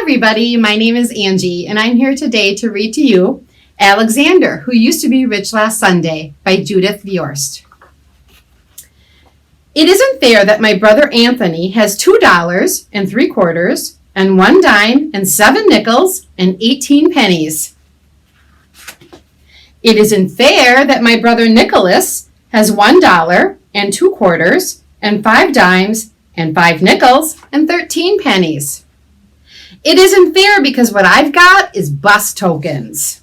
everybody, my name is Angie, and I'm here today to read to you Alexander, Who Used to Be Rich Last Sunday by Judith Viorst. It isn't fair that my brother Anthony has $2.75 and 1 dime and 7 nickels and 18 pennies. It isn't fair that my brother Nicholas has $1 and 2 quarters and 5 dimes and 5 nickels and 13 pennies. It isn't fair because what I've got is bus tokens.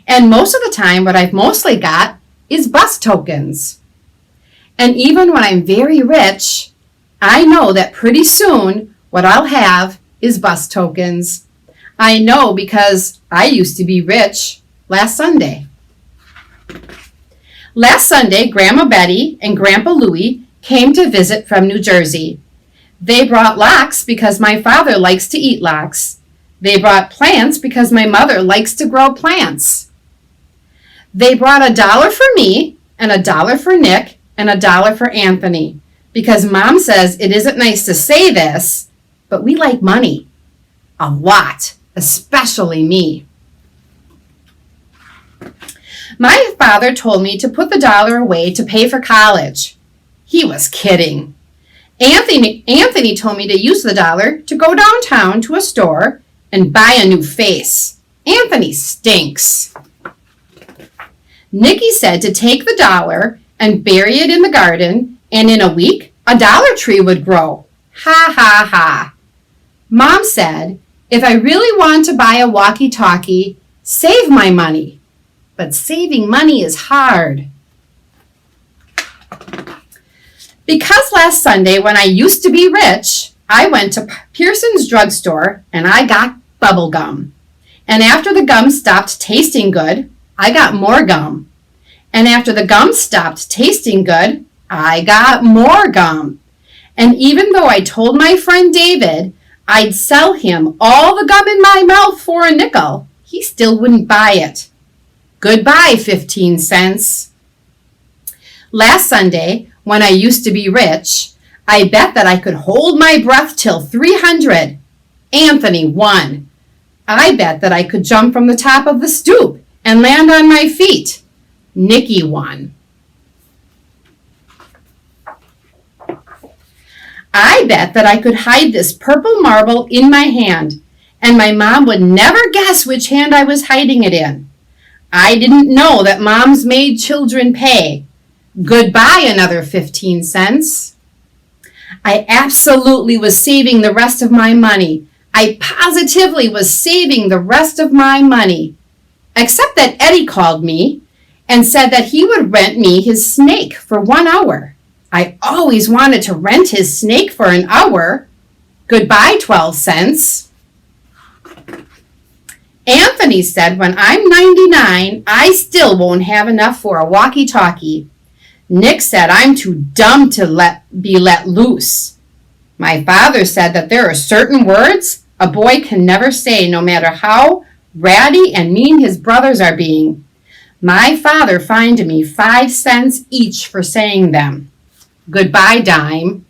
And most of the time, what I've mostly got is bus tokens. And even when I'm very rich, I know that pretty soon what I'll have is bus tokens. I know because I used to be rich last Sunday. Last Sunday, Grandma Betty and Grandpa Louie came to visit from New Jersey. They brought lox because my father likes to eat lox. They brought plants because my mother likes to grow plants. They brought $1 for me and $1 for Nick and $1 for Anthony because Mom says it isn't nice to say this, but we like money. A lot, especially me. My father told me to put the $1 away to pay for college. He was kidding. Anthony told me to use the $1 to go downtown to a store and buy a new face. Anthony stinks. Nikki said to take the $1 and bury it in the garden, and in a week, a Dollar Tree would grow. Ha, ha, ha. Mom said, if I really want to buy a walkie-talkie, save my money. But saving money is hard. Because last Sunday, when I used to be rich, I went to Pearson's drugstore and I got bubble gum. And after the gum stopped tasting good, I got more gum. And after the gum stopped tasting good, I got more gum. And even though I told my friend David I'd sell him all the gum in my mouth for a nickel, he still wouldn't buy it. Goodbye, 15 cents. Last Sunday, when I used to be rich, I bet that I could hold my breath till 300. Anthony won. I bet that I could jump from the top of the stoop and land on my feet. Nikki won. I bet that I could hide this purple marble in my hand, and my mom would never guess which hand I was hiding it in. I didn't know that moms made children pay. Goodbye, another 15 cents. I absolutely was saving the rest of my money. I positively was saving the rest of my money. Except that Eddie called me and said that he would rent me his snake for 1 hour. I always wanted to rent his snake for an hour. Goodbye, 12 cents. Anthony said when I'm 99, I still won't have enough for a walkie-talkie. Nick said I'm too dumb to be let loose. My father said that there are certain words a boy can never say no matter how ratty and mean his brothers are being. My father fined me 5 cents each for saying them. Goodbye, dime.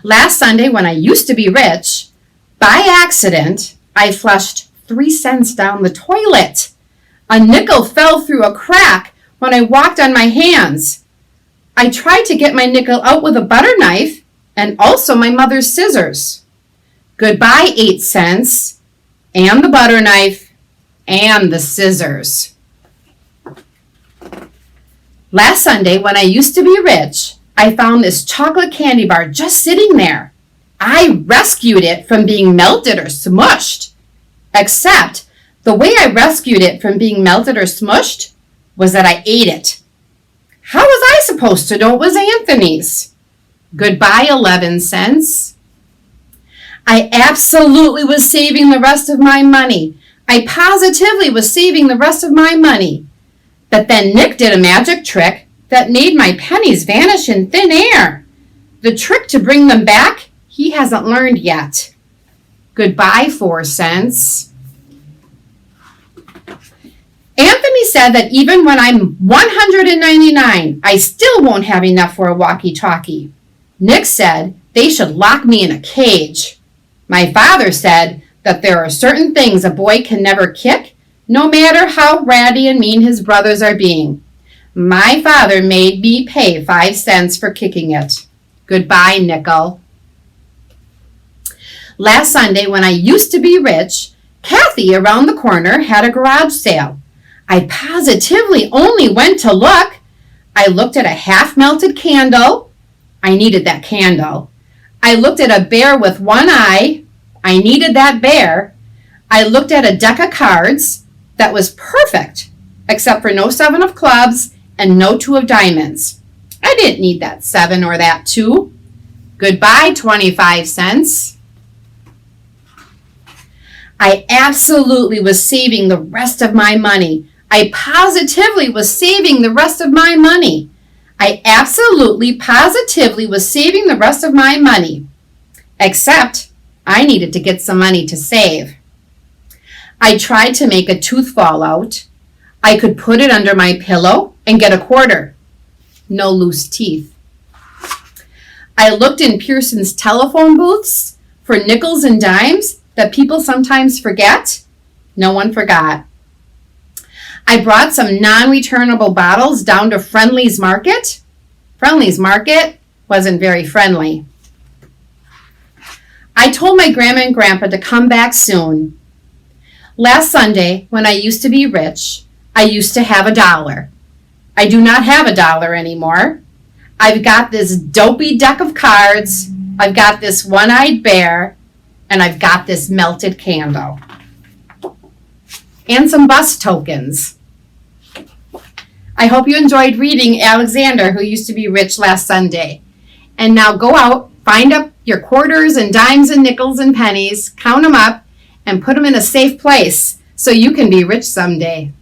Last Sunday, when I used to be rich, by accident, I flushed 3 cents down the toilet. A nickel fell through a crack when I walked on my hands. I tried to get my nickel out with a butter knife and also my mother's scissors. Goodbye, 8 cents, and the butter knife, and the scissors. Last Sunday, when I used to be rich, I found this chocolate candy bar just sitting there. I rescued it from being melted or smushed. Except the way I rescued it from being melted or smushed was that I ate it. How was I supposed to know it was Anthony's? Goodbye, 11 cents. I absolutely was saving the rest of my money. I positively was saving the rest of my money. But then Nick did a magic trick that made my pennies vanish in thin air. The trick to bring them back, he hasn't learned yet. Goodbye, 4 cents. Anthony said that even when I'm 199, I still won't have enough for a walkie-talkie. Nick said they should lock me in a cage. My father said that there are certain things a boy can never kick, no matter how ratty and mean his brothers are being. My father made me pay 5 cents for kicking it. Goodbye, nickel. Last Sunday, when I used to be rich, Kathy around the corner had a garage sale. I positively only went to look. I looked at a half-melted candle. I needed that candle. I looked at a bear with one eye. I needed that bear. I looked at a deck of cards that was perfect, except for no 7 of clubs and no 2 of diamonds. I didn't need that 7 or that 2. Goodbye, 25 cents. I absolutely was saving the rest of my money. I positively was saving the rest of my money. I absolutely, positively was saving the rest of my money. Except I needed to get some money to save. I tried to make a tooth fall out. I could put it under my pillow and get a quarter. No loose teeth. I looked in Pearson's telephone booths for nickels and dimes that people sometimes forget. No one forgot. I brought some non-returnable bottles down to Friendly's Market. Friendly's Market wasn't very friendly. I told my grandma and grandpa to come back soon. Last Sunday, when I used to be rich, I used to have $1. I do not have $1 anymore. I've got this dopey deck of cards. I've got this one-eyed bear. And I've got this melted candle. And some bus tokens. I hope you enjoyed reading Alexander, Who Used to Be Rich, last Sunday. And now go out, find up your quarters and dimes and nickels and pennies, count them up, and put them in a safe place so you can be rich someday.